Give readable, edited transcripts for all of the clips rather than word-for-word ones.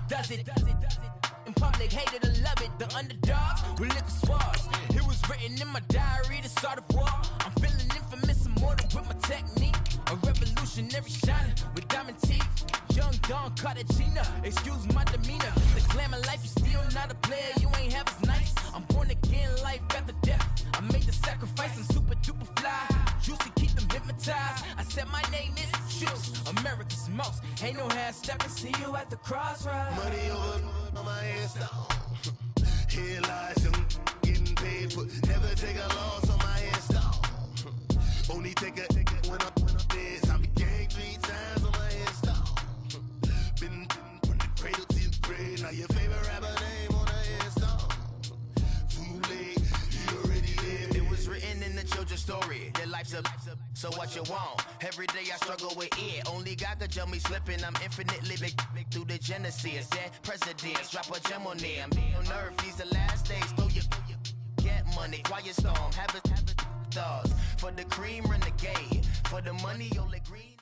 does it. In public, hated or love it. The underdogs with liquor swabs. It was written in my diary to start a war. I'm feeling infamous, immortal with my technique. A revolutionary shining with diamond teeth. Young Don Cartagena, excuse my demeanor. Just a glamour life, you still not a player, you ain't half as nice. I'm born again, life after death. I made the sacrifice, I'm super duper fly. Juicy, keep them hypnotized. I said my name is Juice, America's most. Ain't no half stepping, see you at the crossroads. Money over on my headstone. Here lies some getting paid for. Never take a loss on my headstone. Only take a when I'm dead. I be gang 3 times on my headstone. Been from the cradle to the grave. Now your favorite rapper name on a headstone. Too late, you already lived. It was written in the children's story. Their life's a so what you want? Every day I struggle with it. Only God could tell me slipping. I'm infinitely big through the genesis. Dead presidents, drop a gem on them. On earth, these the last days. Throw your get money, quiet storm. Have it stars. For the cream, renegade. For the money, you'll agree.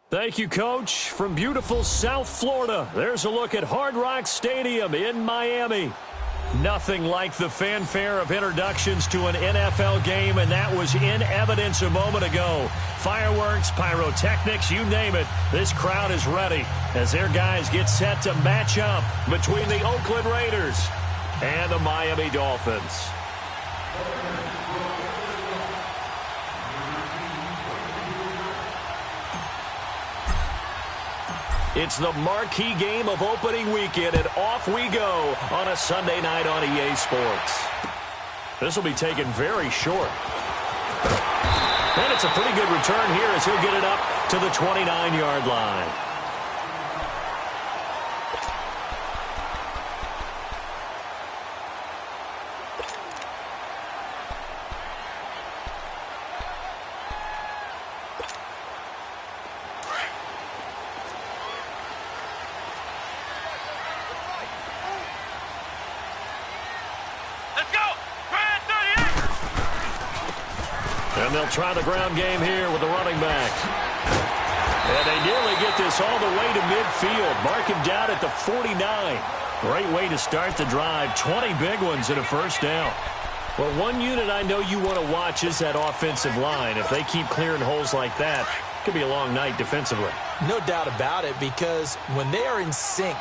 Thank you, Coach. From beautiful South Florida, there's a look at Hard Rock Stadium in Miami. Nothing like the fanfare of introductions to an NFL game, and that was in evidence a moment ago. Fireworks, pyrotechnics, you name it. This crowd is ready as their guys get set to match up between the Oakland Raiders and the Miami Dolphins. It's the marquee game of opening weekend, and off we go on a Sunday night on EA Sports. This will be taken very short. And it's a pretty good return here as he'll get it up to the 29-yard line. And they'll try the ground game here with the running back. And they nearly get this all the way to midfield. Mark him down at the 49. Great way to start the drive. 20 big ones in a first down. Well, one unit I know you want to watch is that offensive line. If they keep clearing holes like that, it could be a long night defensively. No doubt about it, because when they are in sync,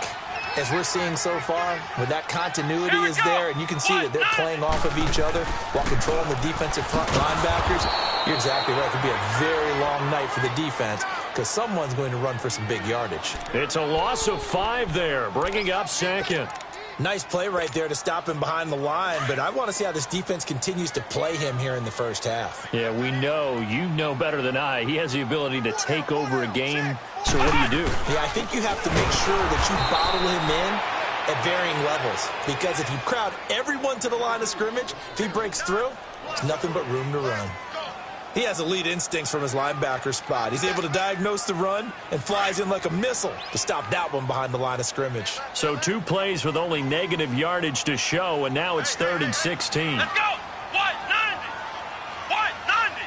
as we're seeing so far, when that continuity is there and you can see that they're playing off of each other while controlling the defensive front linebackers, you're exactly right. It could be a very long night for the defense because someone's going to run for some big yardage. It's a loss of 5 there, bringing up second. Nice play right there to stop him behind the line, but I want to see how this defense continues to play him here in the first half. Yeah, we know. You know better than I. He has the ability to take over a game. So what do? Yeah, I think you have to make sure that you bottle him in at varying levels, because if you crowd everyone to the line of scrimmage, if he breaks through, there's nothing but room to run. He has elite instincts from his linebacker spot. He's able to diagnose the run and flies in like a missile to stop that one behind the line of scrimmage. So 2 plays with only negative yardage to show, and now it's 3rd and 16. Let's go! 190! 190!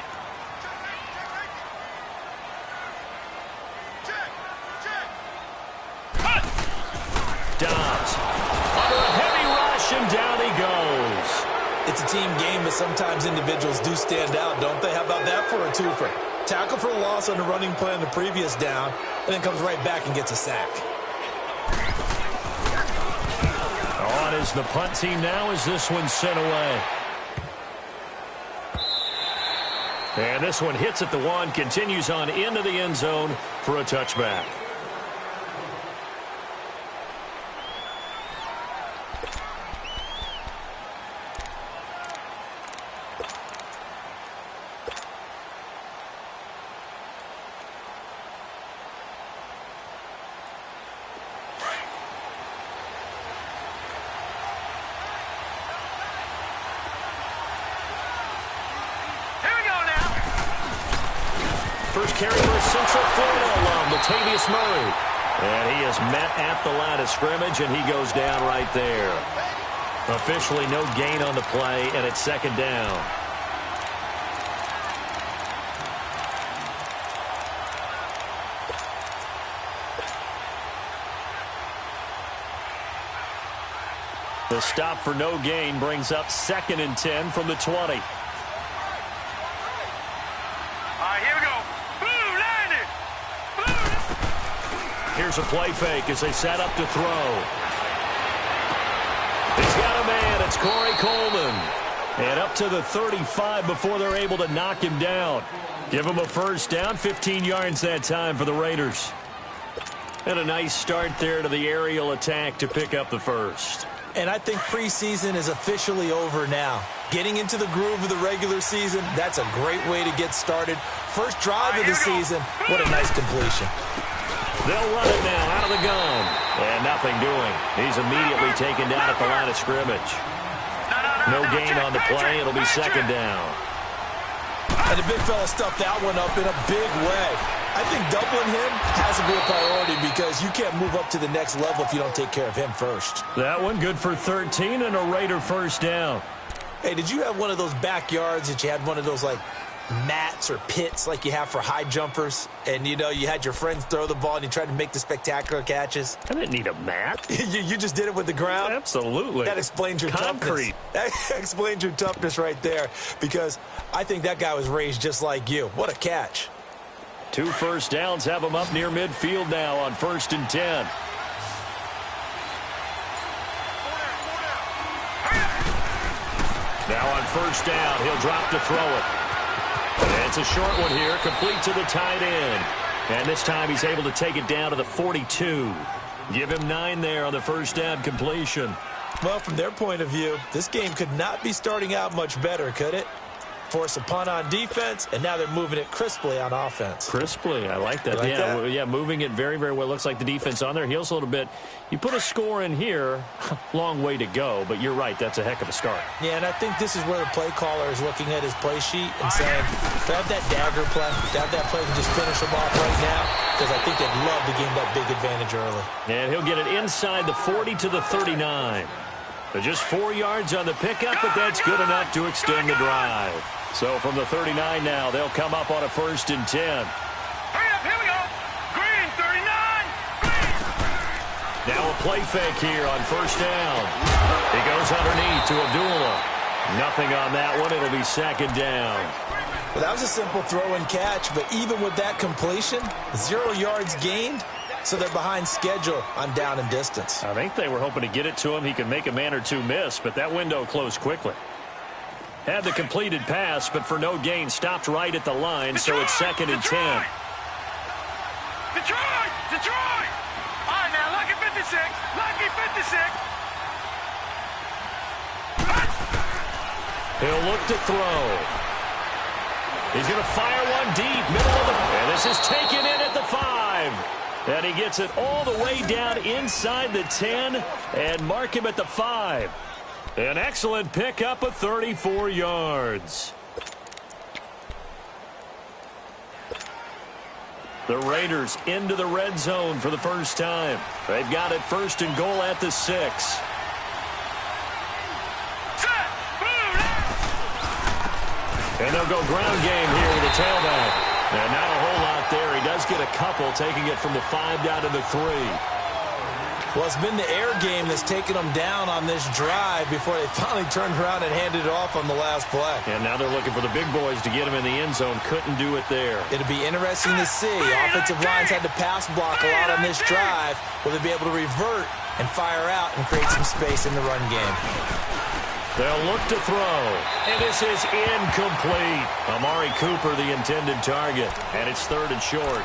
Dobbs under a heavy rush, and down he goes. It's a team game, but sometimes individuals do stand out, don't they? How about that for a twofer? Tackle for a loss on the running play on the previous down, and then comes right back and gets a sack. On is the punt team now as this one's sent away. And this one hits at the 1, continues on into the end zone for a touchback. First carry for Central Florida alum, Latavius Murray. And he is met at the line of scrimmage, and he goes down right there. Officially no gain on the play, and it's 2nd down. The stop for no gain brings up 2nd and 10 from the 20. All right, here we go. Boom, landed. Boom. Here's a play fake as they set up to throw. He's got a man. It's Corey Coleman. And up to the 35 before they're able to knock him down. Give him a first down, 15 yards that time for the Raiders. And a nice start there to the aerial attack to pick up the first. And I think preseason is officially over now. Getting into the groove of the regular season, that's a great way to get started. First drive of the season, what a nice completion. They'll run it now out of the gun. And nothing doing. He's immediately taken down at the line of scrimmage. No gain on the play. It'll be 2nd down. And the big fella stuffed that one up in a big way. I think doubling him has to be a priority because you can't move up to the next level if you don't take care of him first. That one good for 13 and a Raider first down. Hey, did you have one of those backyards that you had one of those, like, mats or pits like you have for high jumpers? And, you know, you had your friends throw the ball and you tried to make the spectacular catches? I didn't need a mat. you just did it with the ground? Absolutely. That explains your concrete. Toughness. That explains your toughness right there because I think that guy was raised just like you. What a catch. 2 first downs have him up near midfield now on 1st and 10. Now on 1st down, he'll drop to throw it. And it's a short one here, complete to the tight end. And this time he's able to take it down to the 42. Give him 9 there on the first down completion. Well, from their point of view, this game could not be starting out much better, could it? Force a punt on defense, and now they're moving it crisply on offense. Crisply, I like that. Yeah, moving it very, very well. Looks like the defense on their heels a little bit. You put a score in here, long way to go, but you're right, that's a heck of a start. Yeah, and I think this is where the play caller is looking at his play sheet and saying, to have that dagger play, to have that play and just finish them off right now, because I think they'd love to gain that big advantage early. And he'll get it inside the 40 to the 39. So just 4 yards on the pickup, but that's good enough to extend the drive. So from the 39 now, they'll come up on a 1st and 10. Hurry up, here we go. Green, 39. Green. Now a play fake here on 1st down. He goes underneath to Abdullah. Nothing on that one. It'll be 2nd down. Well, that was a simple throw and catch, but even with that completion, 0 yards gained. So they're behind schedule on down and distance. I think they were hoping to get it to him. He could make a man or two miss, but that window closed quickly. Had the completed pass, but for no gain, stopped right at the line, so it's 2nd and 10. Detroit! Detroit! All right, now, lucky 56. Lucky 56. He'll look to throw. He's going to fire one deep, middle of the... And this is taken in at the 5. And he gets it all the way down inside the 10 and mark him at the 5. An excellent pickup of 34 yards. The Raiders into the red zone for the first time. They've got it 1st and goal at the 6. And they'll go ground game here with a tailback. And not a whole lot there. He does get a couple, taking it from the 5 down to the 3. Well, it's been the air game that's taken them down on this drive before they finally turned around and handed it off on the last play. And now they're looking for the big boys to get him in the end zone. Couldn't do it there. It'll be interesting to see. Offensive lines had to pass block a lot on this drive. Will they be able to revert and fire out and create some space in the run game? They'll look to throw. And this is incomplete. Amari Cooper, the intended target. And it's 3rd and short.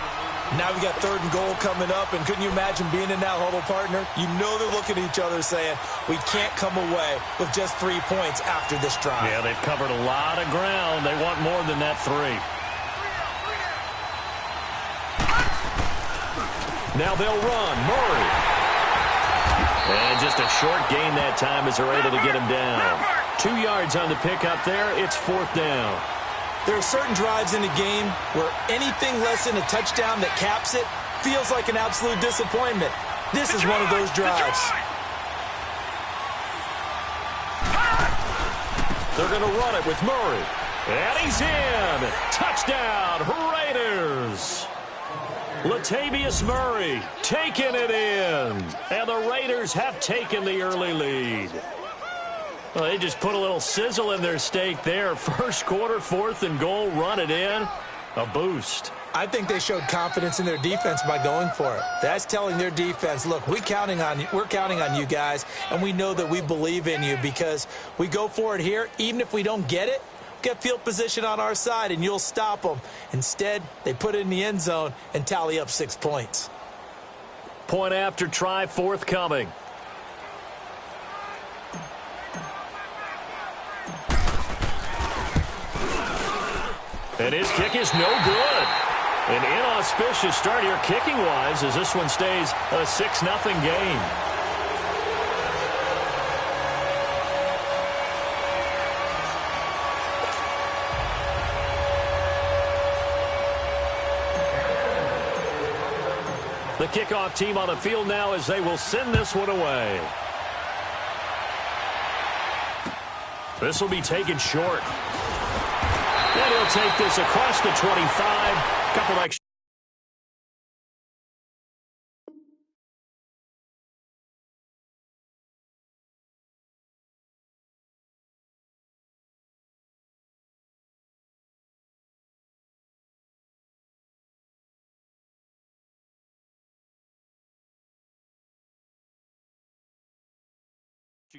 Now we got 3rd and goal coming up, and couldn't you imagine being in that huddle, partner? You know they're looking at each other saying, we can't come away with just 3 points after this drive. Yeah, they've covered a lot of ground. They want more than that 3. Now they'll run. Murray. And just a short gain that time as they're able to get him down. 2 yards on the pickup there. It's 4th down. There are certain drives in the game where anything less than a touchdown that caps it feels like an absolute disappointment. This is one of those drives. They're going to run it with Murray. And he's in. Touchdown, Raiders. Latavius Murray taking it in. And the Raiders Raiders have taken the early lead. Well, they just put a little sizzle in their steak there. First quarter, 4th and goal, run it in. A boost. I think they showed confidence in their defense by going for it. That's telling their defense, look, we're counting on you guys, and we know that we believe in you because we go for it here. Even if we don't get it, get field position on our side, and you'll stop them. Instead, they put it in the end zone and tally up 6 points. Point after try forthcoming. And his kick is no good. An inauspicious start here kicking-wise as this one stays a 6-0 game. The kickoff team on the field now as they will send this one away. This will be taken short. And he'll take this across the 25. Couple extra.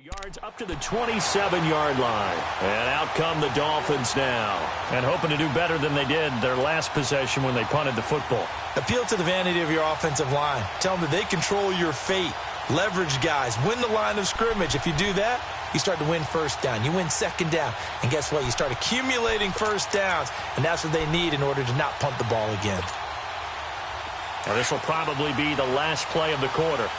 Yards up to the 27-yard line. And out come the Dolphins now. And hoping to do better than they did their last possession when they punted the football. Appeal to the vanity of your offensive line. Tell them that they control your fate. Leverage guys. Win the line of scrimmage. If you do that, you start to win first down. You win second down. And guess what? You start accumulating first downs. And that's what they need in order to not punt the ball again. Now this will probably be the last play of the quarter.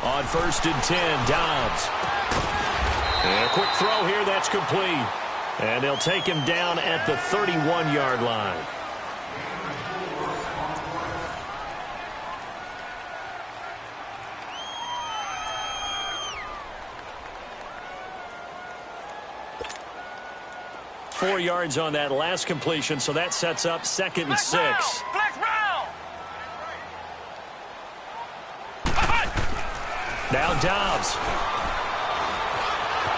On 1st and 10, Dobbs. And a quick throw here, that's complete. And they'll take him down at the 31-yard line. Four yards on that last completion, so that sets up 2nd and 6. Now Dobbs.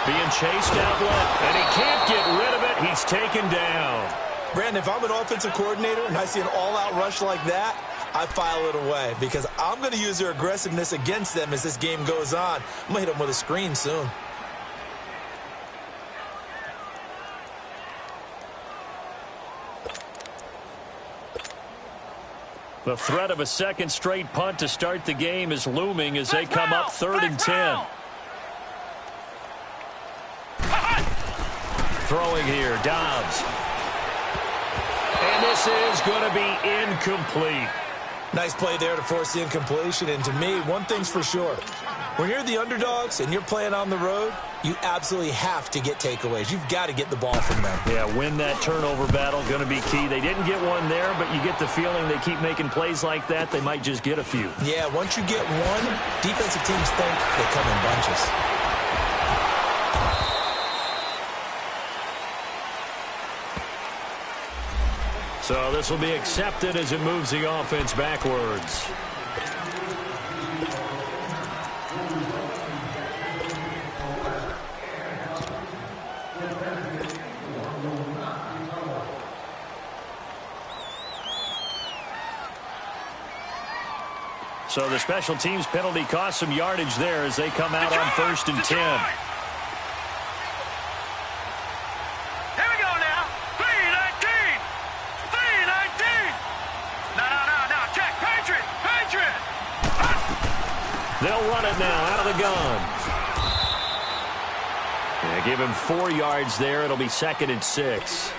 Being chased outlet, and he can't get rid of it. He's taken down. Brandon, if I'm an offensive coordinator and I see an all-out rush like that, I file it away because I'm going to use their aggressiveness against them as this game goes on. I'm going to hit them with a screen soon. The threat of a second straight punt to start the game is looming as they come up 3rd and 10. Throwing here, Dobbs. And this is going to be incomplete. Nice play there to force the incompletion. And to me, one thing's for sure. When you're the underdogs and you're playing on the road, you absolutely have to get takeaways. You've got to get the ball from them. Yeah, win that turnover battle, going to be key. They didn't get one there, but you get the feeling they keep making plays like that, they might just get a few. Yeah, once you get one, defensive teams think they come in bunches. So this will be accepted as it moves the offense backwards. So the special teams penalty cost some yardage there as they come out on 1st and 10. Here we go now. 3-19. 3-19. No. Check. Patriot. They'll run it now out of the gun. Yeah, give him 4 yards there. It'll be 2nd and 6.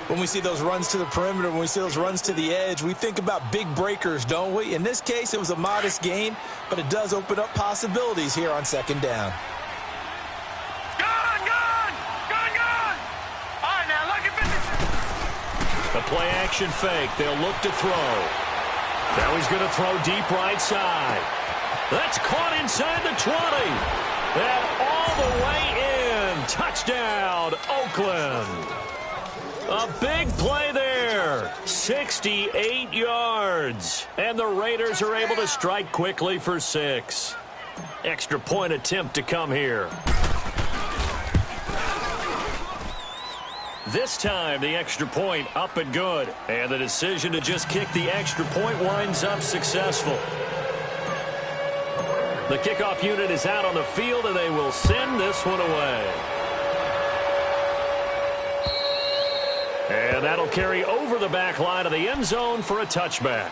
When we see those runs to the perimeter, when we see those runs to the edge, we think about big breakers, don't we? In this case, it was a modest gain, but it does open up possibilities here on 2nd down. Gun! All right, now, look at 50. The play action fake. They'll look to throw. Now he's going to throw deep right side. That's caught inside the 20. And all the way in. Touchdown, Oakland. A big play there. 68 yards. And the Raiders are able to strike quickly for 6. Extra point attempt to come here. This time, the extra point up and good. And the decision to just kick the extra point winds up successful. The kickoff unit is out on the field, and they will send this one away. And that'll carry over the back line of the end zone for a touchback.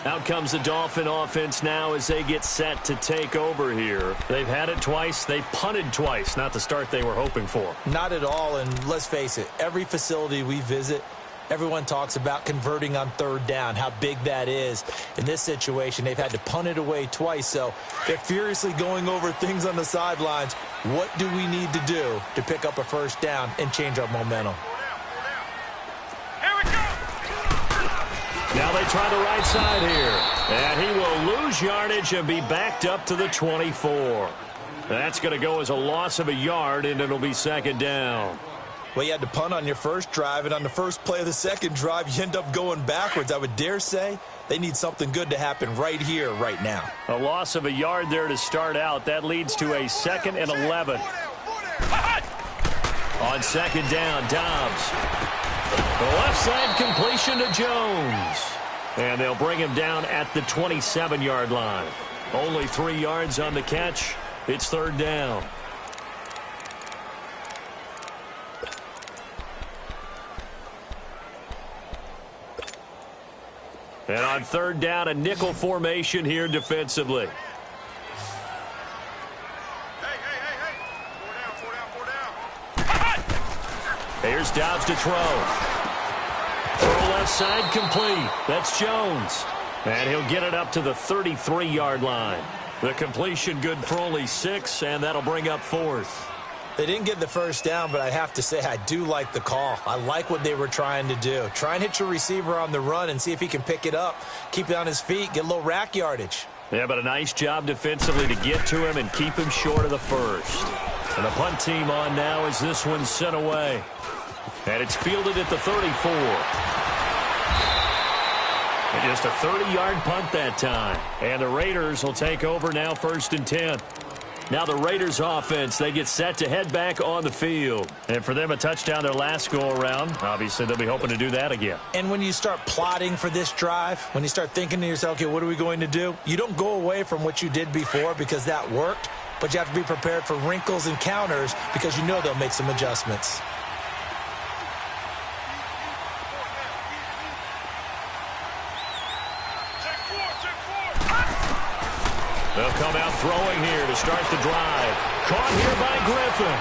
Out comes the Dolphin offense now as they get set to take over here. They've had it twice. They've punted twice. Not the start they were hoping for. Not at all, and let's face it, every facility we visit, everyone talks about converting on third down, how big that is. In this situation, they've had to punt it away twice, so they're furiously going over things on the sidelines. What do we need to do to pick up a first down and change our momentum? Now they try the right side here. And he will lose yardage and be backed up to the 24. That's going to go as a loss of a yard, and it'll be second down. Well, you had to punt on your first drive, and on the first play of the second drive, you end up going backwards. I would dare say they need something good to happen right here, right now. A loss of a yard there to start out. That leads to a 2nd and 11. On second down, Dobbs. The left side completion to Jones. And they'll bring him down at the 27-yard line. Only 3 yards on the catch. It's third down. And on third down, a nickel formation here defensively. Here's Dobbs to throw. Throw left side complete. That's Jones. And he'll get it up to the 33-yard line. The completion good for only 6, and that'll bring up 4th. They didn't get the first down, but I have to say I do like the call. I like what they were trying to do. Try and hit your receiver on the run and see if he can pick it up, keep it on his feet, get a little rack yardage. Yeah, but a nice job defensively to get to him and keep him short of the first. And the punt team on now as this one's sent away. And it's fielded at the 34. And just a 30-yard punt that time. And the Raiders will take over now, 1st and 10. Now the Raiders offense, they get set to head back on the field. And for them, a touchdown their last go-around. Obviously, they'll be hoping to do that again. And when you start plotting for this drive, when you start thinking to yourself, okay, what are we going to do? You don't go away from what you did before because that worked. But you have to be prepared for wrinkles and counters because you know they'll make some adjustments. They'll come out throwing here to start the drive. Caught here by Griffin.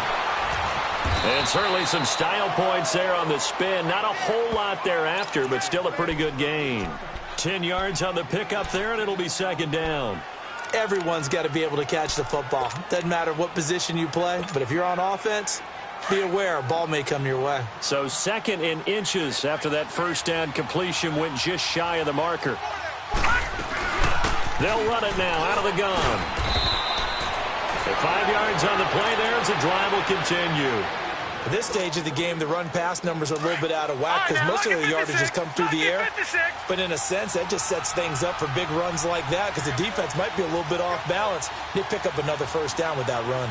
And certainly some style points there on the spin. Not a whole lot thereafter, but still a pretty good gain. 10 yards on the pickup there, and it'll be second down. Everyone's got to be able to catch the football. Doesn't matter what position you play, but if you're on offense, be aware a ball may come your way. So 2nd and inches after that first down completion went just shy of the marker. They'll run it now out of the gun. At 5 yards on the play there as the drive will continue. At this stage of the game, the run-pass numbers are a little bit out of whack because most of the yardage has come through the air. But in a sense, that just sets things up for big runs like that because the defense might be a little bit off balance. They pick up another first down with that run.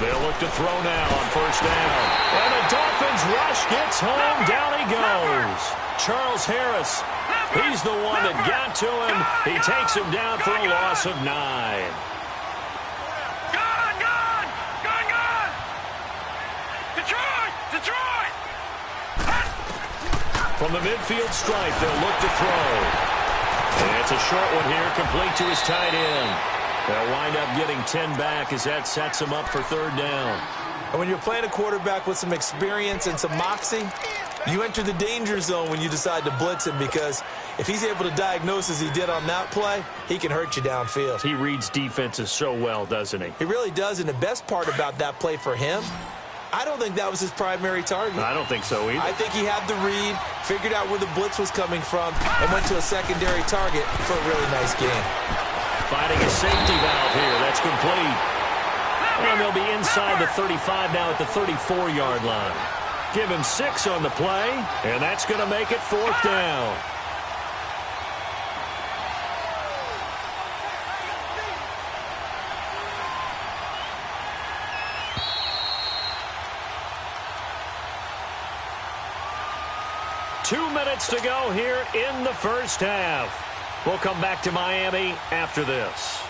They'll look to throw now on first down. And the Dolphins rush gets home. Down he goes. Charles Harris. He's the one that got to him. He takes him down for a loss of 9. Gone! Detroit! From the midfield stripe, they'll look to throw. And it's a short one here, complete to his tight end. They'll wind up getting 10 back as that sets him up for third down. And when you're playing a quarterback with some experience and some moxie, you enter the danger zone when you decide to blitz him because if he's able to diagnose as he did on that play, he can hurt you downfield. He reads defenses so well, doesn't he? He really does, and the best part about that play for him, I don't think that was his primary target. I don't think so either. I think he had the read, figured out where the blitz was coming from, and went to a secondary target for a really nice game. Finding a safety valve here. That's complete. And they'll be inside the 35 now at the 34-yard line. Give him 6 on the play, and that's going to make it 4th down. Two minutes to go here in the first half. We'll come back to Miami after this.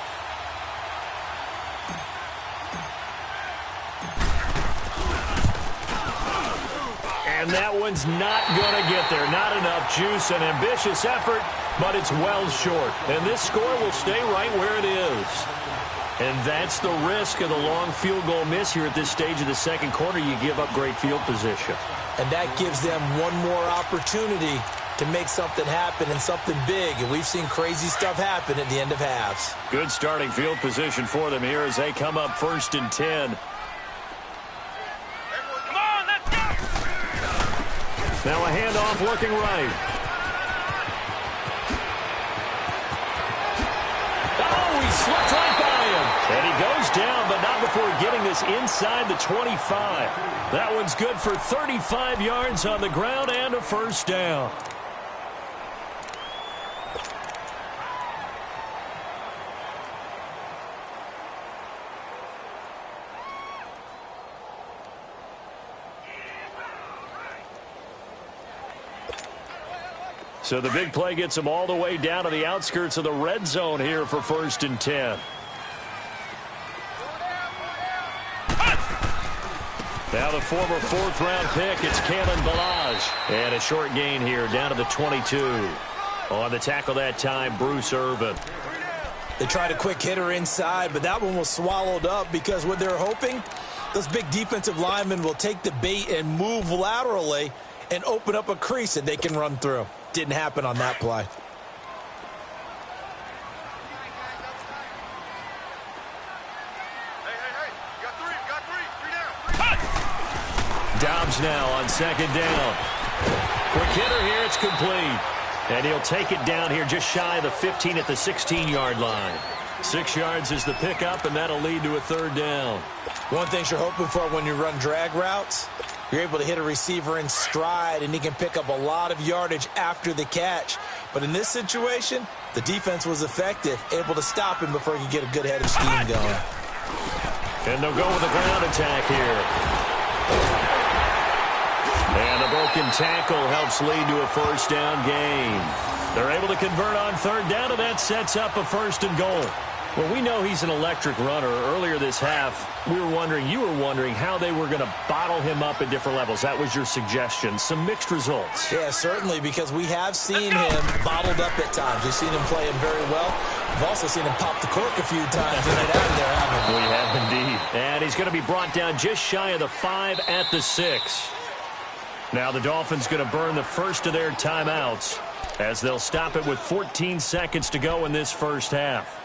And that one's not going to get there. Not enough juice. An ambitious effort, but it's well short. And this score will stay right where it is. And that's the risk of the long field goal miss here at this stage of the second quarter. You give up great field position. And that gives them one more opportunity to make something happen and something big. And we've seen crazy stuff happen at the end of halves. Good starting field position for them here as they come up 1st and 10. Come on, let's go! Now a handoff looking right. Oh, he slipped right by him. And he goes down, but not before getting this inside the 25. That one's good for 35 yards on the ground and a 1st down. So the big play gets them all the way down to the outskirts of the red zone here for 1st and 10. Now the former 4th-round pick, it's Kalen Ballage. And a short gain here down to the 22. On the tackle that time, Bruce Irvin. They tried a quick hitter inside, but that one was swallowed up because what they're hoping, those big defensive linemen will take the bait and move laterally and open up a crease that they can run through. Didn't happen on that play. Dobbs now on 2nd down. Quick hitter here, it's complete. And he'll take it down here just shy of the 15 at the 16-yard line. 6 yards is the pickup, and that'll lead to a 3rd down. One thing you're hoping for when you run drag routes, you're able to hit a receiver in stride, and he can pick up a lot of yardage after the catch. But in this situation, the defense was effective, able to stop him before he could get a good head of steam going. And they'll go with a ground attack here. And the broken tackle helps lead to a 1st down gain. They're able to convert on 3rd down, and that sets up a 1st and goal. Well, we know he's an electric runner. Earlier this half, you were wondering how they were going to bottle him up at different levels. That was your suggestion. Some mixed results. Yeah, certainly, because we have seen him bottled up at times. We've seen him play him very well. We've also seen him pop the cork a few times and get out of there, haven't we? We have indeed. And he's going to be brought down just shy of the 5 at the 6. Now the Dolphins going to burn the first of their timeouts as they'll stop it with 14 seconds to go in this first half.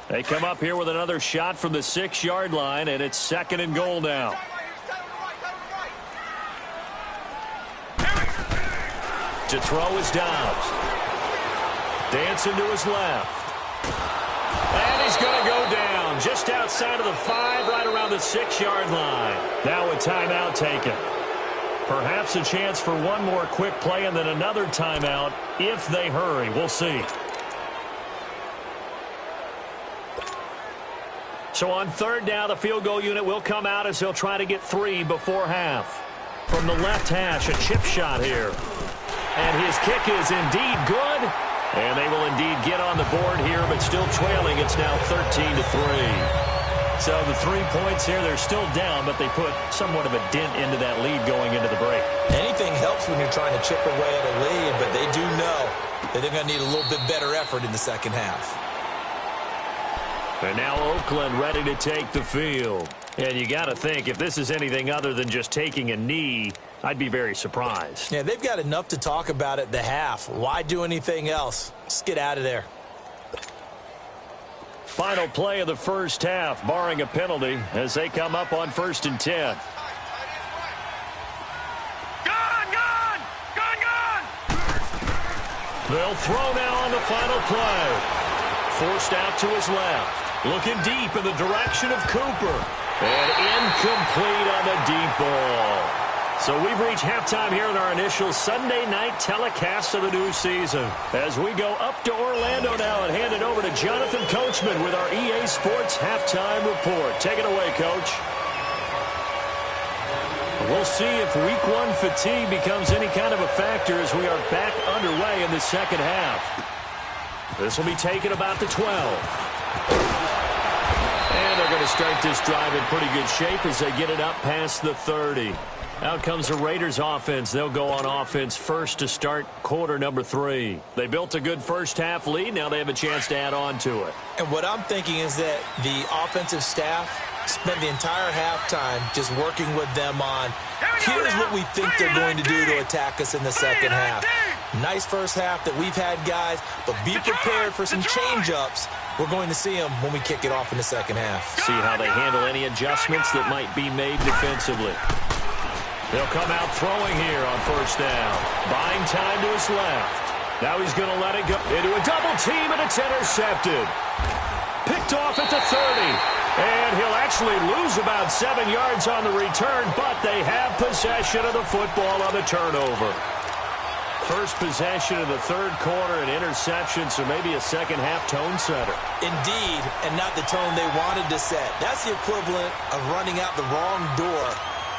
They come up here with another shot from the 6-yard line, and it's 2nd and goal now. To throw is Dobbs. Dancing to his left. And he's going to go down just outside of the 5, right around the 6-yard line. Now a timeout taken. Perhaps a chance for one more quick play and then another timeout if they hurry. We'll see. So on 3rd down, the field goal unit will come out as he'll try to get 3 before half. From the left hash, a chip shot here. And his kick is indeed good. And they will indeed get on the board here, but still trailing. It's now 13-3. So the 3 points here, they're still down, but they put somewhat of a dent into that lead going into the break. Anything helps when you're trying to chip away at a lead, but they do know that they're going to need a little bit better effort in the second half. And now Oakland ready to take the field. And you got to think, if this is anything other than just taking a knee, I'd be very surprised. Yeah, they've got enough to talk about at the half. Why do anything else? Just get out of there. Final play of the first half, barring a penalty, as they come up on 1st and 10. Gone! Gone! Gone! Gone! They'll throw now on the final play. Forced out to his left. Looking deep in the direction of Cooper. And incomplete on the deep ball. So we've reached halftime here in our initial Sunday night telecast of the new season. As we go up to Orlando now and hand it over to Jonathan Coachman with our EA Sports Halftime Report. Take it away, Coach. We'll see if Week 1 fatigue becomes any kind of a factor as we are back underway in the second half. This will be taken about the 12. And they're going to start this drive in pretty good shape as they get it up past the 30. Out comes the Raiders offense. They'll go on offense first to start quarter number 3. They built a good first half lead. Now they have a chance to add on to it. And what I'm thinking is that the offensive staff spent the entire halftime just working with them on, here's what we think they're going to do to attack us in the second half. Nice first half that we've had, guys, but be prepared for some change-ups. We're going to see them when we kick it off in the second half. See how they handle any adjustments that might be made defensively. They'll come out throwing here on first down. Buying time to his left. Now he's going to let it go into a double team, and it's intercepted. Picked off at the 30. And he'll actually lose about 7 yards on the return, but they have possession of the football on the turnover. First possession of the third quarter, an interception, so maybe a second-half tone setter. Indeed, and not the tone they wanted to set. That's the equivalent of running out the wrong door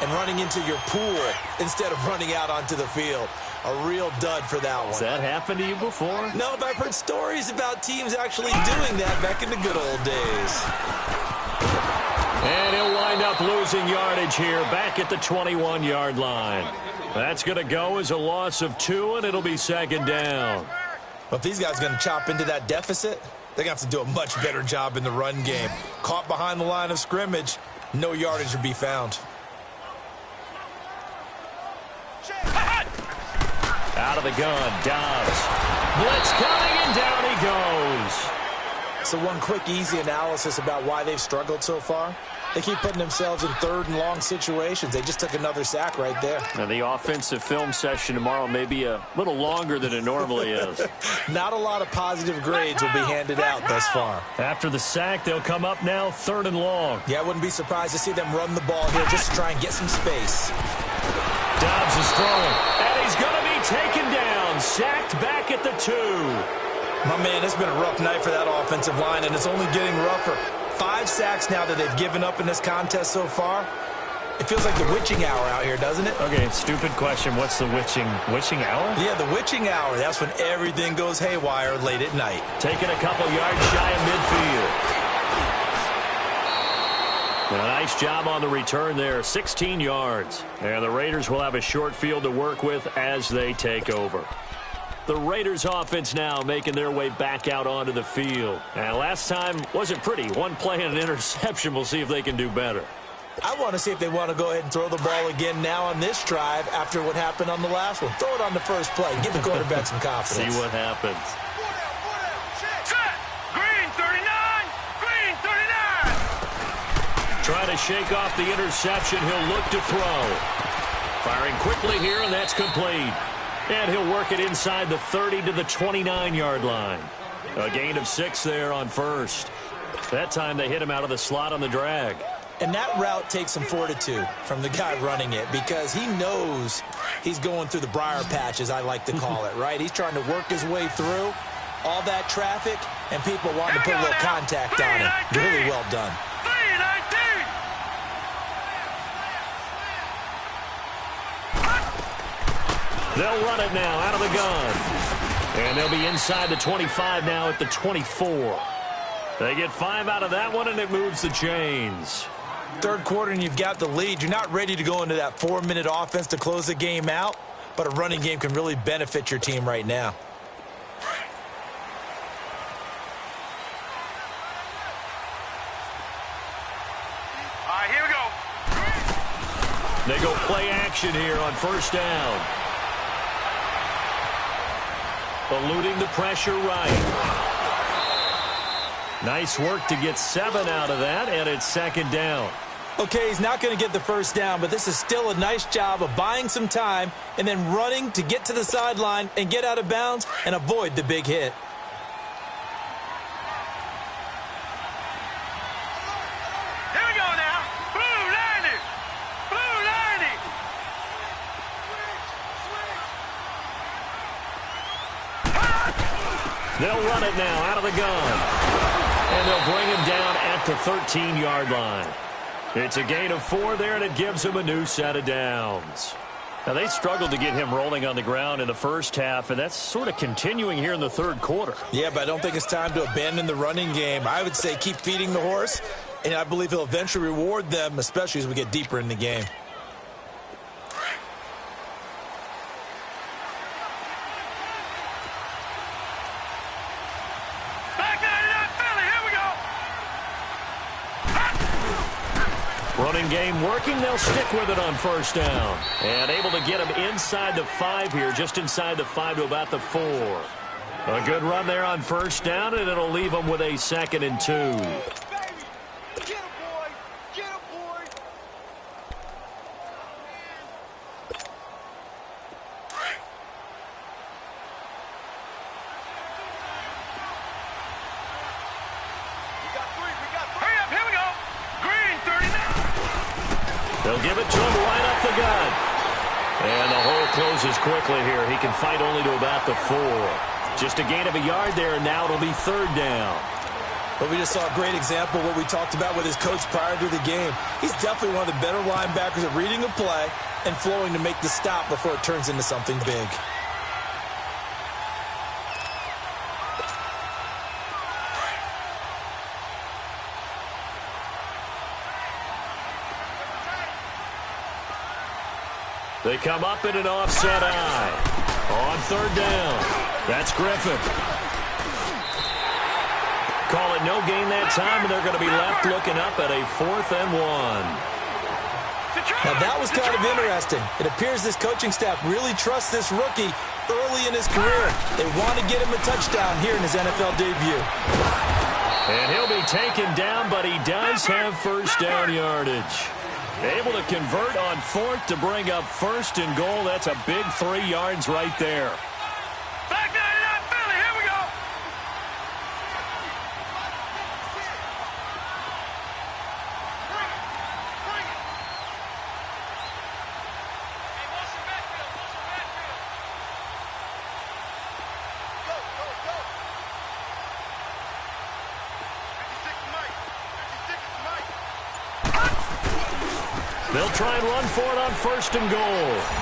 and running into your pool instead of running out onto the field. A real dud for that one. Has that happened to you before? No, but I've heard stories about teams actually doing that back in the good old days. And he'll wind up losing yardage here back at the 21-yard line. That's going to go as a loss of 2, and it'll be second down. Well, if these guys are going to chop into that deficit, they're going to have to do a much better job in the run game. Caught behind the line of scrimmage, no yardage to be found. Out of the gun, Dobbs. Blitz coming, and down he goes. So one quick, easy analysis about why they've struggled so far. They keep putting themselves in third and long situations. They just took another sack right there. Now, the offensive film session tomorrow may be a little longer than it normally is. Not a lot of positive grades will be handed out thus far. After the sack, they'll come up now third and long. Yeah, I wouldn't be surprised to see them run the ball here just to try and get some space. Dobbs is throwing, and he's going to be taken down. Sacked back at the 2. My man, it's been a rough night for that offensive line, and it's only getting rougher. 5 sacks now that they've given up in this contest so far. It feels like the witching hour out here, doesn't it? Okay, stupid question. What's the witching hour? Yeah, the witching hour. That's when everything goes haywire late at night. Taking a couple yards shy of midfield. A nice job on the return there, 16 yards. And the Raiders will have a short field to work with as they take over. The Raiders offense now making their way back out onto the field. And last time wasn't pretty. One play and an interception. We'll see if they can do better. I want to see if they want to go ahead and throw the ball again now on this drive after what happened on the last one. Throw it on the first play. Give the quarterback some confidence. See what happens. Set. Green 39. Green 39. Trying to shake off the interception. He'll look to throw. Firing quickly here, and that's complete. And he'll work it inside the 30 to the 29-yard line. A gain of 6 there on first. That time they hit him out of the slot on the drag. And that route takes some fortitude from the guy running it because he knows he's going through the briar patch, as I like to call it, right? He's trying to work his way through all that traffic, and people wanting to put a little contact on it. Really well done. They'll run it now out of the gun. And they'll be inside the 25 now at the 24. They get 5 out of that one, and it moves the chains. Third quarter, and you've got the lead. You're not ready to go into that 4-minute offense to close the game out, but a running game can really benefit your team right now. All right, here we go. They go play action here on first down. Eluding the pressure right. Nice work to get 7 out of that, and it's second down. Okay, he's not going to get the first down, but this is still a nice job of buying some time and then running to get to the sideline and get out of bounds and avoid the big hit. Here we go now. Blue Liney. Blue Liney. They'll run it now out of the gun. And they'll bring him down at the 13-yard line. It's a gain of 4 there, and it gives him a new set of downs. Now, they struggled to get him rolling on the ground in the first half, and that's sort of continuing here in the third quarter. Yeah, but I don't think it's time to abandon the running game. I would say keep feeding the horse, and I believe he'll eventually reward them, especially as we get deeper in the game. Running game working. They'll stick with it on first down. And able to get him inside the 5 here, just inside the 5 to about the 4. A good run there on first down, and it'll leave him with a 2nd and 2. Get him, boy. Get him, boy. We got 3. Hurry up, here we go. Green, 39. They'll give it to him right up the gut. And the hole closes quickly here. He can fight only to about the 4. Just a gain of a yard there, and now it'll be 3rd down. But we just saw a great example of what we talked about with his coach prior to the game. He's definitely one of the better linebackers at reading a play and flowing to make the stop before it turns into something big. They come up in an offset eye. On 3rd down. That's Griffin. Call it no gain that time, and they're going to be left looking up at a 4th and 1. Now, that was kind of interesting. It appears this coaching staff really trusts this rookie early in his career. They want to get him a touchdown here in his NFL debut. And he'll be taken down, but he does have first down yardage. Able to convert on 4th to bring up 1st and goal. That's a big 3 yards right there. Back 99 Philly, here we go. Bring it. Hey, watch the backfield, Go. 56 Mike. 56 is Mike. They'll try and run for it on 1st and goal.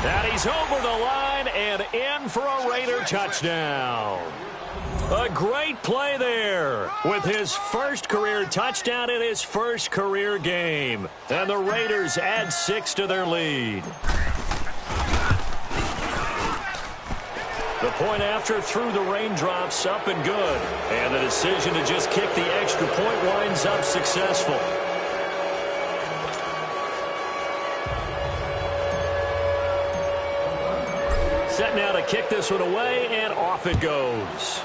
And he's over the line and in for a Raider touchdown. A great play there with his first career touchdown in his first career game. And the Raiders add 6 to their lead. The point after through the raindrops up and good. And the decision to just kick the extra point winds up successful. Set now to kick this one away, and off it goes.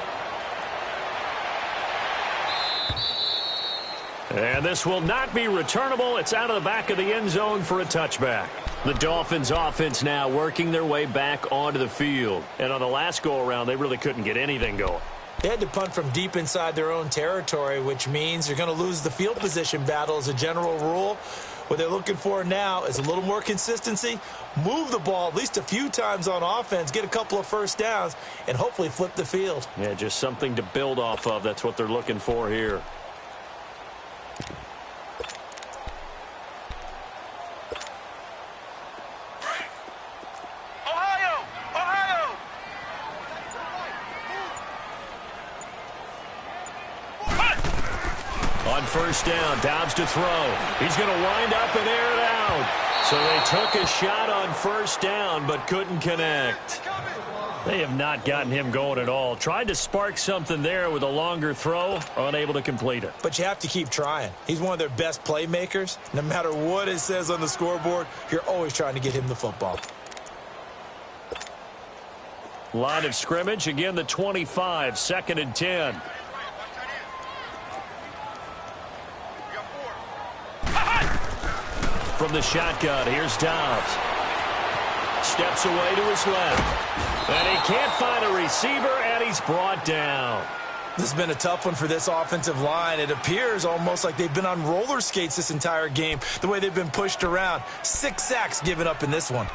And this will not be returnable. It's out of the back of the end zone for a touchback. The Dolphins offense now working their way back onto the field. And on the last go-around, they really couldn't get anything going. They had to punt from deep inside their own territory, which means you're going to lose the field position battle as a general rule. What they're looking for now is a little more consistency, move the ball at least a few times on offense, get a couple of first downs, and hopefully flip the field. Yeah, just something to build off of. That's what they're looking for here. On first down, Dobbs to throw. He's going to wind up and air it out. So they took a shot on first down but couldn't connect. They have not gotten him going at all. Tried to spark something there with a longer throw, unable to complete it. But you have to keep trying. He's one of their best playmakers. No matter what it says on the scoreboard, you're always trying to get him the football. Line of scrimmage, again the 25, 2nd and 10. from the shotgun. Here's Dobbs. Steps away to his left. And he can't find a receiver, and he's brought down. This has been a tough one for this offensive line. It appears almost like they've been on roller skates this entire game, the way they've been pushed around. 6 sacks given up in this one.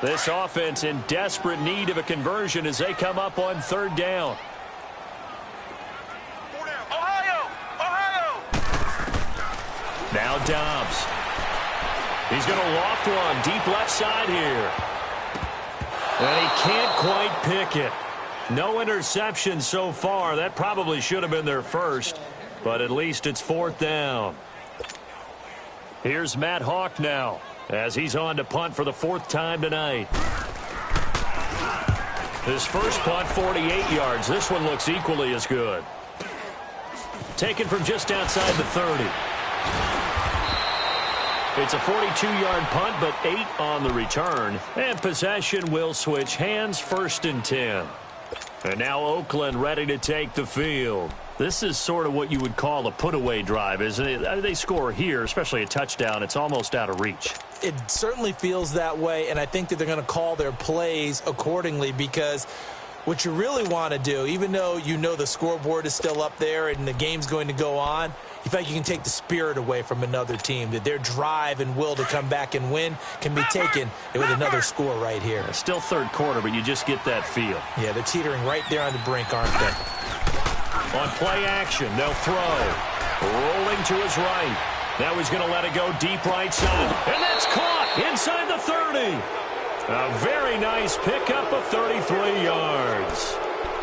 This offense in desperate need of a conversion as they come up on third down. Ohio! Now Dobbs. He's going to loft one deep left side here. And he can't quite pick it. No interception so far. That probably should have been their first, but at least it's fourth down. Here's Matt Hawk now as he's on to punt for the 4th time tonight. His first punt, 48 yards. This one looks equally as good. Taken from just outside the 30. It's a 42-yard punt, but 8 on the return. And possession will switch hands, 1st and 10. And now Oakland ready to take the field. This is sort of what you would call a put-away drive, isn't it? They score here, especially a touchdown. It's almost out of reach. It certainly feels that way, and I think that they're going to call their plays accordingly because what you really want to do, even though you know the scoreboard is still up there and the game's going to go on, in fact, you can take the spirit away from another team, that their drive and will to come back and win can be taken with another score right here. It's still third quarter, but you just get that feel. Yeah, they're teetering right there on the brink, aren't they? On play action, they'll throw. Rolling to his right. Now he's going to let it go deep right side. And that's caught inside the 30. A very nice pickup of 33 yards.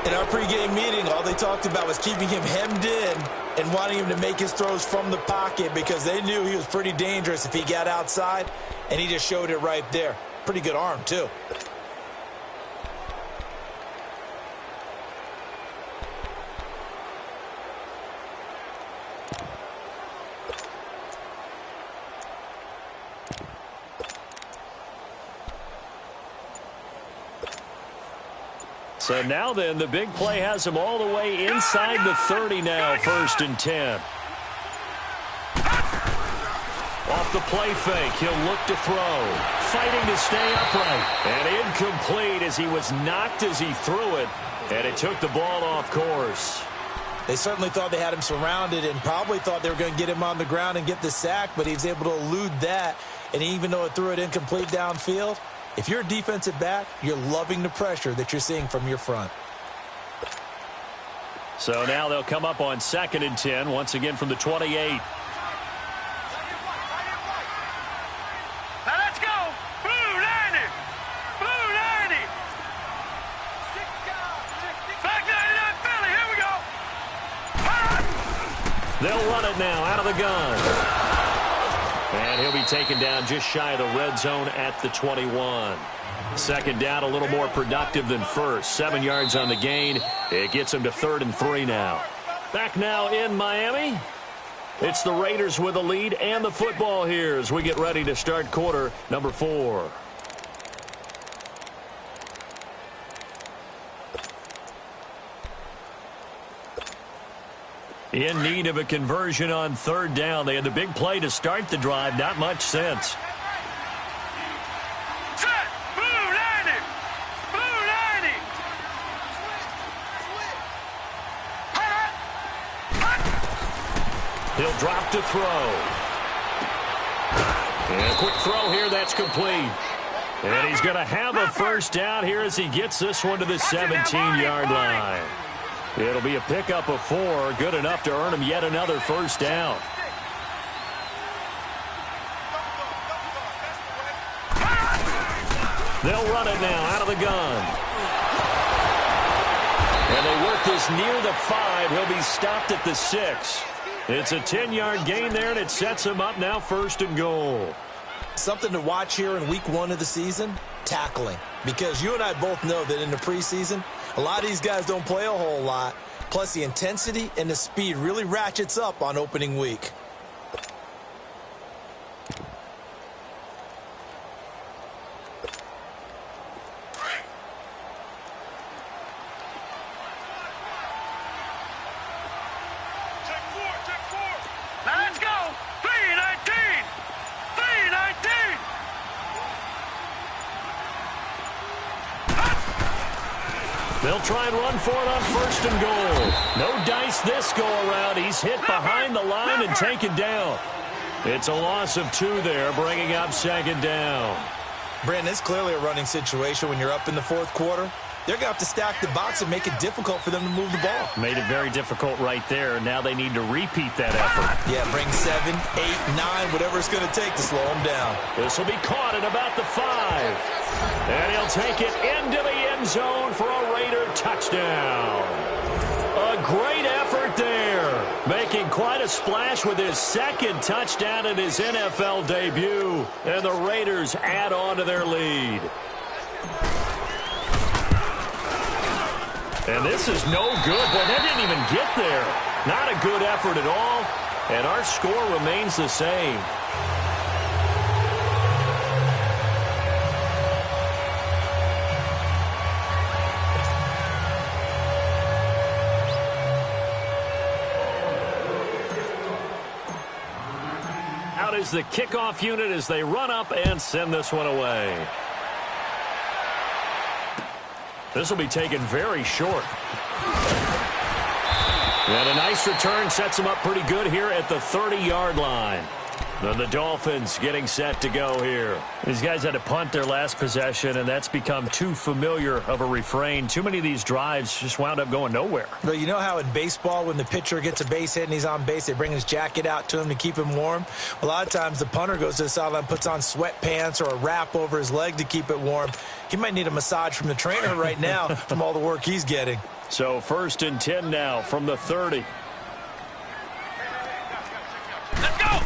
In our pregame meeting, all they talked about was keeping him hemmed in and wanting him to make his throws from the pocket because they knew he was pretty dangerous if he got outside, and he just showed it right there. Pretty good arm, too. So now then, the big play has him all the way inside the 30 now, 1st and 10. Off the play fake, he'll look to throw. Fighting to stay upright. And incomplete as he was knocked as he threw it. And it took the ball off course. They certainly thought they had him surrounded and probably thought they were going to get him on the ground and get the sack, but he was able to elude that. And even though it threw it incomplete downfield, if you're a defensive back, you're loving the pressure that you're seeing from your front. So now they'll come up on 2nd and 10, once again from the 28. Now let's go. Blue 90. Blue 90. Back 99 Philly. Here we go. They'll run it now out of the gun. And he'll be taken down just shy of the red zone at the 21. 2nd down, a little more productive than first. 7 yards on the gain. It gets him to 3rd and 3 now. Back now in Miami. It's the Raiders with the lead and the football here as we get ready to start quarter number 4. In need of a conversion on 3rd down. They had the big play to start the drive. Not much sense. Set. Blue 90. Blue 90. He'll drop to throw. And a quick throw here. That's complete. And he's going to have a first down here as he gets this one to the 17-yard line. It'll be a pickup of 4, good enough to earn him yet another first down. They'll run it now out of the gun. And they work this near the 5. He'll be stopped at the 6. It's a 10-yard gain there, and it sets him up now 1st and goal. Something to watch here in week 1 of the season, tackling. Because you and I both know that in the preseason, a lot of these guys don't play a whole lot. Plus, the intensity and the speed really ratchets up on opening week. Now let's go. They'll try and run for it on 1st and goal. No dice this go-around. He's hit behind the line and taken down. It's a loss of 2 there, bringing up 2nd down. Brandon, it's clearly a running situation when you're up in the 4th quarter. They're going to have to stack the box and make it difficult for them to move the ball. Made it very difficult right there. Now they need to repeat that effort. Yeah, bring 7, 8, 9, whatever it's going to take to slow them down. This will be caught at about the 5. And he'll take it into the end zone for a Raider touchdown. A great effort there. Making quite a splash with his 2nd touchdown in his NFL debut. And the Raiders add on to their lead. And this is no good. Boy, that didn't even get there. Not a good effort at all. And our score remains the same. Out is the kickoff unit as they run up and send this one away. This will be taken very short. And a nice return sets them up pretty good here at the 30-yard line. And the Dolphins getting set to go here. These guys had to punt their last possession, and that's become too familiar of a refrain. Too many of these drives just wound up going nowhere. But you know how in baseball, when the pitcher gets a base hit and he's on base, they bring his jacket out to him to keep him warm? A lot of times the punter goes to the sideline, puts on sweatpants or a wrap over his leg to keep it warm. He might need a massage from the trainer right now from all the work he's getting. So 1st and 10 now from the 30. Let's go!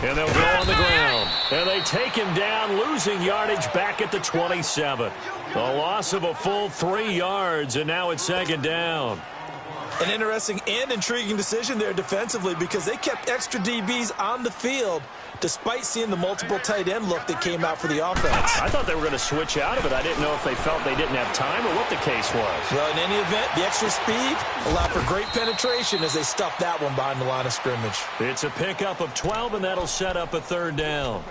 And they'll go on the ground. And they take him down, losing yardage back at the 27. A loss of a full 3 yards, and now it's 2nd down. An interesting and intriguing decision there defensively because they kept extra DBs on the field despite seeing the multiple tight end look that came out for the offense. I thought they were going to switch out of it. I didn't know if they felt they didn't have time or what the case was. Well, in any event, the extra speed allowed for great penetration as they stuffed that one behind the line of scrimmage. It's a pickup of 12, and that'll set up a 3rd down.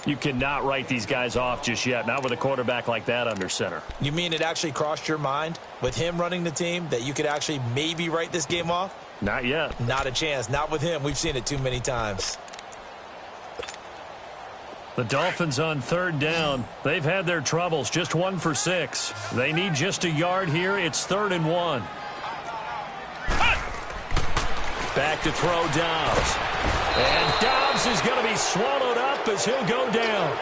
You cannot write these guys off just yet, not with a quarterback like that under center. You mean it actually crossed your mind with him running the team that you could actually maybe write this game off? Not yet. Not a chance. Not with him. We've seen it too many times. The Dolphins on 3rd down. They've had their troubles, just 1 for 6. They need just a yard here. It's 3rd and 1. Back to throw Dobbs. And Dobbs is going to be swallowed up as he'll go down.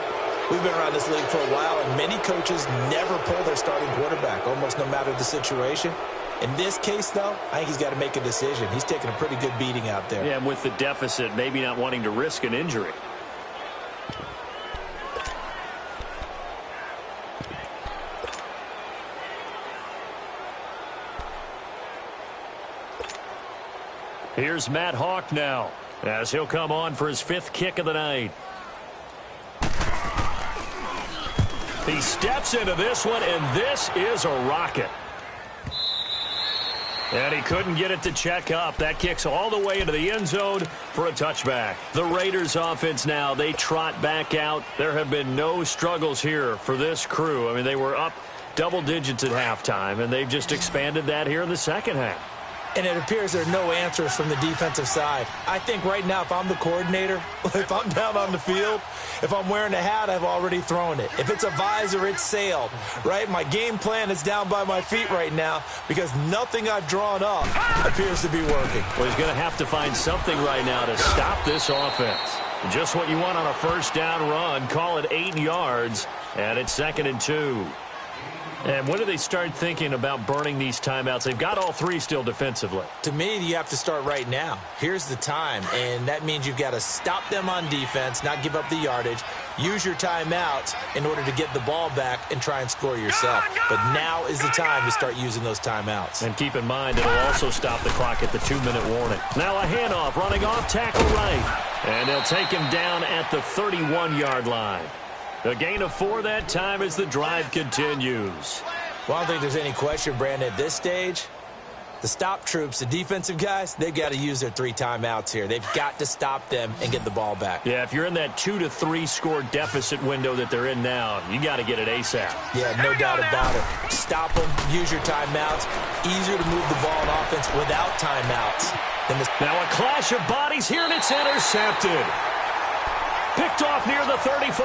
We've been around this league for a while, and many coaches never pull their starting quarterback, almost no matter the situation. In this case, though, I think he's got to make a decision. He's taking a pretty good beating out there. Yeah, and with the deficit, maybe not wanting to risk an injury. Here's Matt Hawk now, as he'll come on for his 5th kick of the night. He steps into this one, and this is a rocket. And he couldn't get it to check up. That kicks all the way into the end zone for a touchback. The Raiders offense now, they trot back out. There have been no struggles here for this crew. I mean, they were up double digits at halftime, and they've just expanded that here in the 2nd half. And it appears there are no answers from the defensive side. I think right now, if I'm the coordinator, if I'm down on the field, if I'm wearing a hat, I've already thrown it. If it's a visor, it's sailed, right? My game plan is down by my feet right now because nothing I've drawn up appears to be working. Well, he's going to have to find something right now to stop this offense. Just what you want on a 1st down run. Call it 8 yards, and it's 2nd and 2. And when do they start thinking about burning these timeouts? They've got all 3 still defensively. To me, you have to start right now. Here's the time, and that means you've got to stop them on defense, not give up the yardage, use your timeouts in order to get the ball back and try and score yourself. But now is the time to start using those timeouts. And keep in mind, it'll also stop the clock at the 2-minute warning. Now a handoff, running off tackle right. And they'll take him down at the 31-yard line. A gain of 4 that time as the drive continues. Well, I don't think there's any question, Brandon, at this stage, The stop troops, the defensive guys, they've got to use their 3 timeouts here. They've got to stop them and get the ball back. Yeah, if you're in that 2 to 3 score deficit window that they're in now, you got to get it ASAP. Yeah, no doubt about it. Stop them, use your timeouts. Easier to move the ball on offense without timeouts. Now a clash of bodies here, and it's intercepted. Picked off near the 34,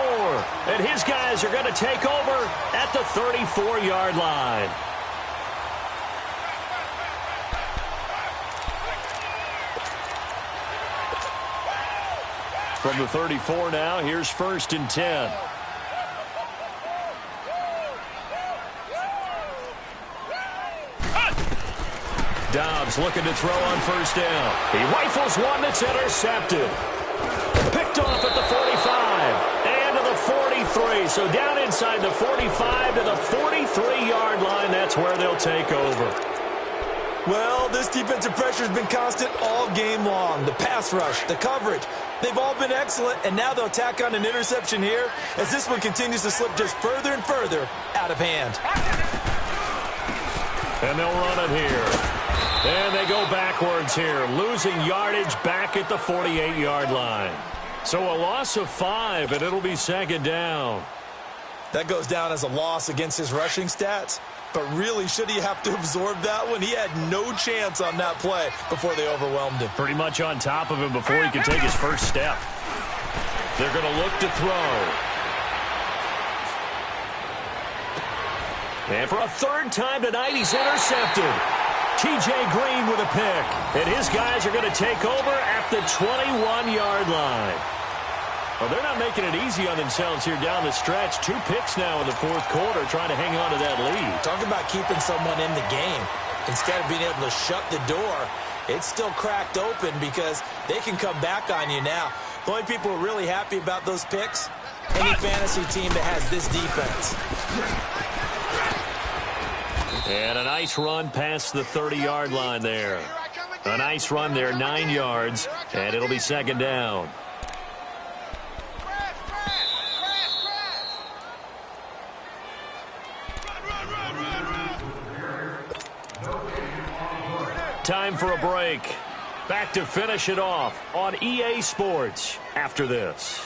and his guys are going to take over at the 34-yard line. From the 34 now, here's 1st and 10. Dobbs looking to throw on 1st down. He rifles one that's intercepted. Picked off at the 45 and to the 43. So down inside the 45 to the 43-yard line. That's where they'll take over. Well, this defensive pressure has been constant all game long. The pass rush, the coverage, they've all been excellent, and now they'll tack on an interception here as this one continues to slip just further and further out of hand. And they'll run it here. And they go backwards here, losing yardage back at the 48-yard line. So a loss of 5, and it'll be 2nd down. That goes down as a loss against his rushing stats. But really, should he have to absorb that one? He had no chance on that play before they overwhelmed him. Pretty much on top of him before he could take his first step. They're going to look to throw. And for a 3rd time tonight, he's intercepted. T.J. Green with a pick. And his guys are going to take over at the 21-yard line. Well, they're not making it easy on themselves here down the stretch. 2 picks now in the 4th quarter, trying to hang on to that lead. Talking about keeping someone in the game. Instead of being able to shut the door, it's still cracked open because they can come back on you now. The only people who are really happy about those picks, any fantasy team that has this defense. And a nice run past the 30-yard line there. A nice run there, 9 yards, and it'll be 2nd down. Time for a break. Back to finish it off on EA Sports after this.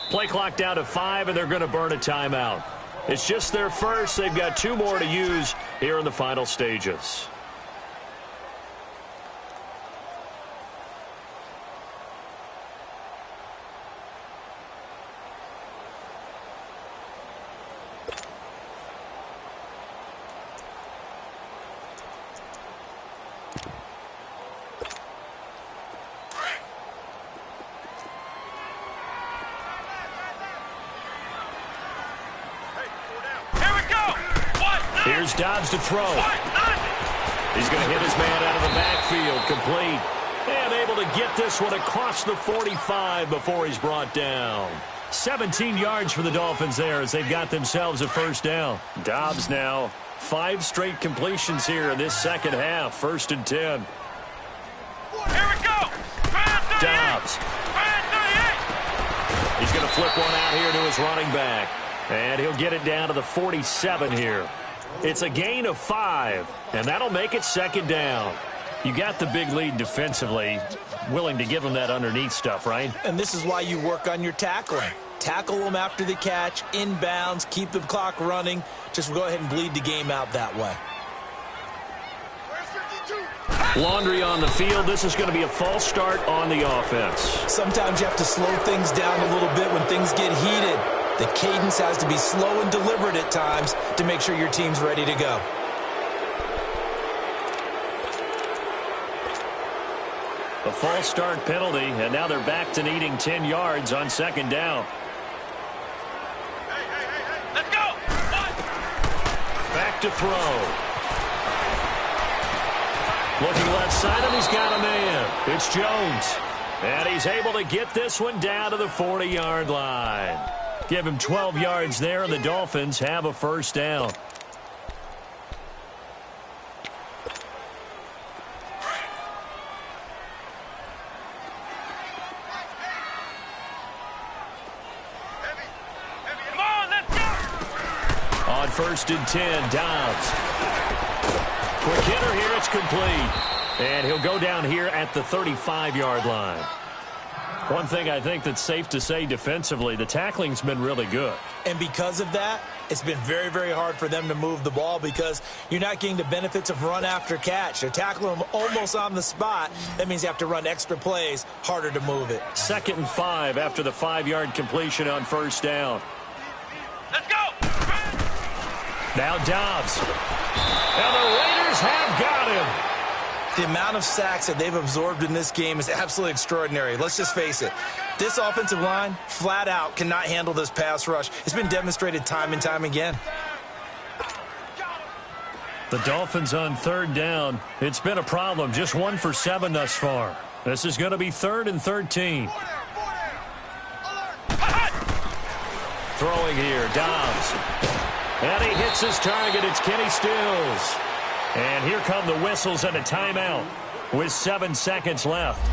Play clock down to 5, and they're going to burn a timeout. It's just their first. They've got 2 more to use here in the final stages. Here's Dobbs to throw. He's going to hit his man out of the backfield, complete. And able to get this one across the 45 before he's brought down. 17 yards for the Dolphins there as they've got themselves a 1st down. Dobbs now 5 straight completions here in this 2nd half. 1st and 10. Here we go. Dobbs. He's going to flip one out here to his running back. And he'll get it down to the 47 here. It's a gain of 5, and that'll make it 2nd down. You got the big lead defensively, willing to give them that underneath stuff, right? And this is why you work on your tackling. Tackle them after the catch, inbounds, keep the clock running. Just go ahead and bleed the game out that way. Laundry on the field. This is going to be a false start on the offense. Sometimes you have to slow things down a little bit when things get heated. The cadence has to be slow and deliberate at times to make sure your team's ready to go. A false start penalty, and now they're back to needing 10 yards on 2nd down. Let's go. Back to throw. Looking left side, and he's got a man. It's Jones. And he's able to get this one down to the 40-yard line. Give him 12 yards there, and the Dolphins have a first down. Come on, let's go! On 1st and 10, Dobbs. Quick hitter here, it's complete. And he'll go down here at the 35-yard line. One thing I think that's safe to say defensively, the tackling's been really good. And because of that, it's been very, very hard for them to move the ball because you're not getting the benefits of run after catch. They're tackling them almost on the spot. That means you have to run extra plays, harder to move it. 2nd and 5 after the 5-yard completion on 1st down. Let's go! Now Dobbs. And the Raiders have got him. The amount of sacks that they've absorbed in this game is absolutely extraordinary. Let's just face it. This offensive line, flat out, cannot handle this pass rush. It's been demonstrated time and time again. The Dolphins on 3rd down. It's been a problem. Just 1 for 7 thus far. This is going to be 3rd and 13. Throwing here, Dobbs. And he hits his target. It's Kenny Stills. And here come the whistles and a timeout with 7 seconds left.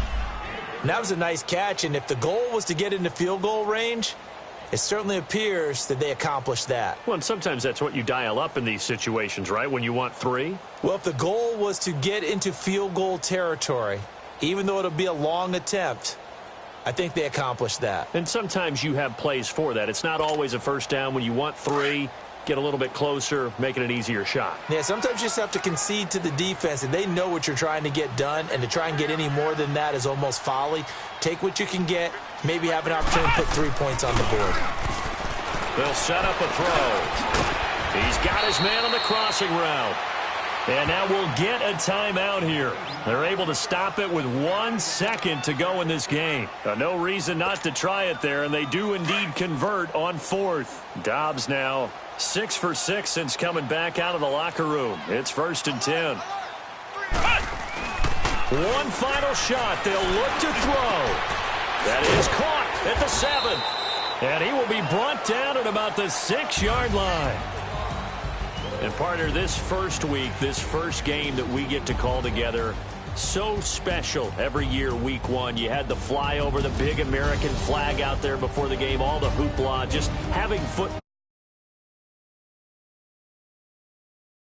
And that was a nice catch, and if the goal was to get into field goal range, it certainly appears that they accomplished that. Well, and sometimes that's what you dial up in these situations, right, when you want 3? Well, if the goal was to get into field goal territory, even though it'll be a long attempt, I think they accomplished that. And sometimes you have plays for that. It's not always a first down when you want 3. Get a little bit closer, making an easier shot. Yeah, sometimes you just have to concede to the defense, and they know what you're trying to get done, and to try and get any more than that is almost folly. Take what you can get, maybe have an opportunity to put 3 points on the board. They'll set up a throw. He's got his man on the crossing route. And now we'll get a timeout here. They're able to stop it with 1 second to go in this game. No reason not to try it there, and they do indeed convert on 4th. Dobbs now 6 for 6 since coming back out of the locker room. It's 1st and 10. One final shot. They'll look to throw. That is caught at the 7. And he will be brought down at about the 6-yard line. And partner, this first week, this first game that we get to call together, so special every year, week 1. You had the flyover, the big American flag out there before the game, all the hoopla, just having football.